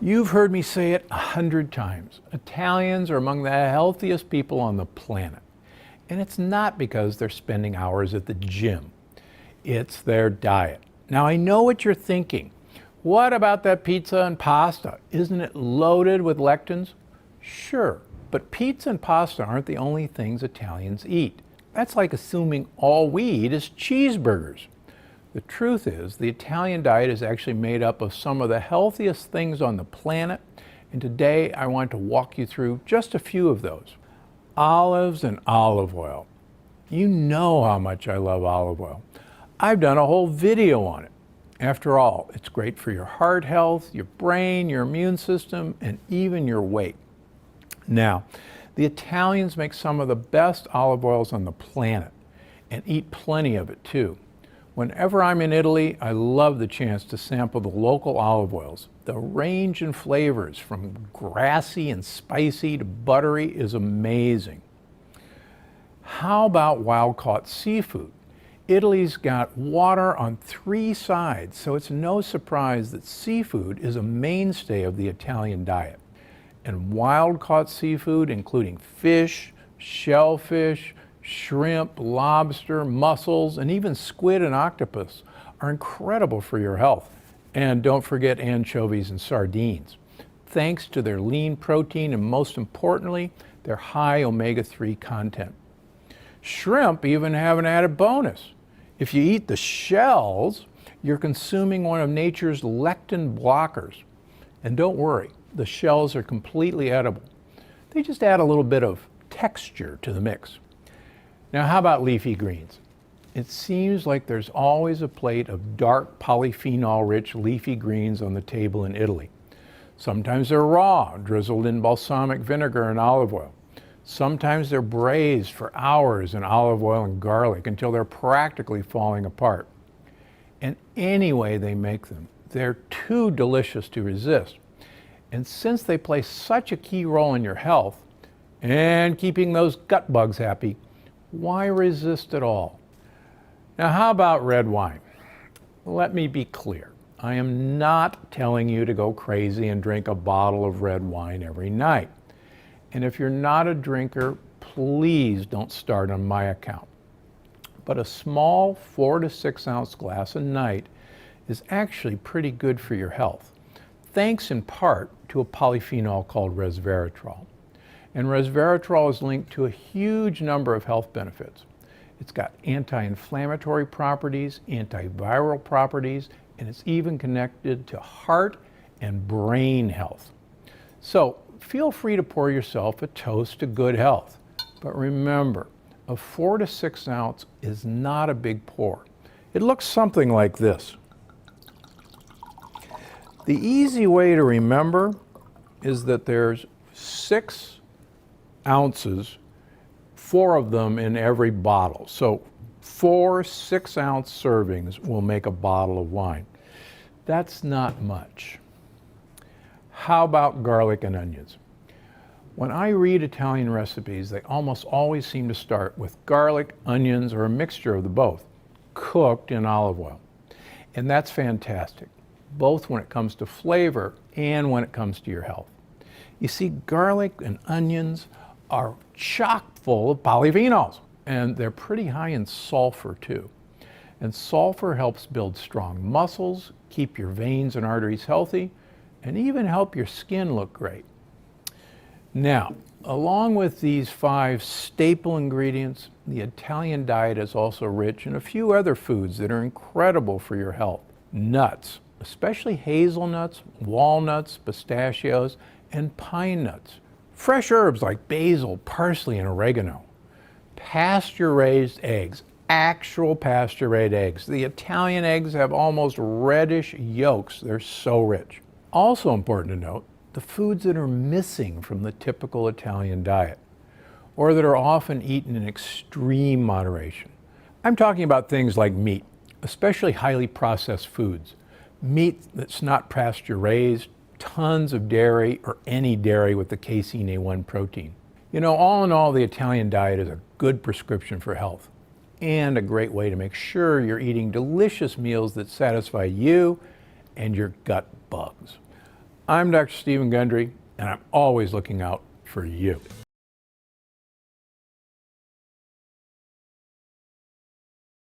You've heard me say it 100 times. Italians are among the healthiest people on the planet. And it's not because they're spending hours at the gym. It's their diet. Now I know what you're thinking. What about that pizza and pasta? Isn't it loaded with lectins? Sure, but pizza and pasta aren't the only things Italians eat. That's like assuming all we eat is cheeseburgers. The truth is, the Italian diet is actually made up of some of the healthiest things on the planet, and today I want to walk you through just a few of those. Olives and olive oil. You know how much I love olive oil. I've done a whole video on it. After all, it's great for your heart health, your brain, your immune system, and even your weight. Now, the Italians make some of the best olive oils on the planet and eat plenty of it too. Whenever I'm in Italy, I love the chance to sample the local olive oils. The range in flavors from grassy and spicy to buttery is amazing. How about wild-caught seafood? Italy's got water on 3 sides, so it's no surprise that seafood is a mainstay of the Italian diet. And wild-caught seafood, including fish, shellfish, shrimp, lobster, mussels, and even squid and octopus are incredible for your health. And don't forget anchovies and sardines. Thanks to their lean protein and most importantly, their high omega-3 content. Shrimp even have an added bonus. If you eat the shells, you're consuming one of nature's lectin blockers. And don't worry, the shells are completely edible. They just add a little bit of texture to the mix. Now, how about leafy greens? It seems like there's always a plate of dark polyphenol-rich leafy greens on the table in Italy. Sometimes they're raw, drizzled in balsamic vinegar and olive oil. Sometimes they're braised for hours in olive oil and garlic until they're practically falling apart. And any way they make them, they're too delicious to resist. And since they play such a key role in your health and keeping those gut bugs happy, why resist at all? Now, how about red wine? Let me be clear. I am not telling you to go crazy and drink a bottle of red wine every night. And if you're not a drinker, please don't start on my account. But a small 4 to 6 ounce glass a night is actually pretty good for your health, thanks in part to a polyphenol called resveratrol. And resveratrol is linked to a huge number of health benefits. It's got anti-inflammatory properties, antiviral properties, and it's even connected to heart and brain health. So feel free to pour yourself a toast to good health. But remember, a 4 to 6 ounce is not a big pour. It looks something like this. The easy way to remember is that there's 6 ounces, 4 of them in every bottle. So 4 6-ounce servings will make a bottle of wine. That's not much. How about garlic and onions? When I read Italian recipes, they almost always seem to start with garlic, onions, or a mixture of the both, cooked in olive oil. And that's fantastic, both when it comes to flavor and when it comes to your health. You see, garlic and onions are chock full of polyphenols, and they're pretty high in sulfur too. And sulfur helps build strong muscles, keep your veins and arteries healthy, and even help your skin look great. Now, along with these 5 staple ingredients, the Italian diet is also rich in a few other foods that are incredible for your health. Nuts, especially hazelnuts, walnuts, pistachios, and pine nuts. Fresh herbs like basil, parsley, and oregano. Pasture-raised eggs, actual pasture-raised eggs. The Italian eggs have almost reddish yolks. They're so rich. Also important to note, the foods that are missing from the typical Italian diet, or that are often eaten in extreme moderation. I'm talking about things like meat, especially highly processed foods. Meat that's not pasture-raised, tons of dairy, or any dairy with the casein A1 protein. You know, all in all, the Italian diet is a good prescription for health and a great way to make sure you're eating delicious meals that satisfy you and your gut bugs. I'm Dr. Stephen Gundry, and I'm always looking out for you.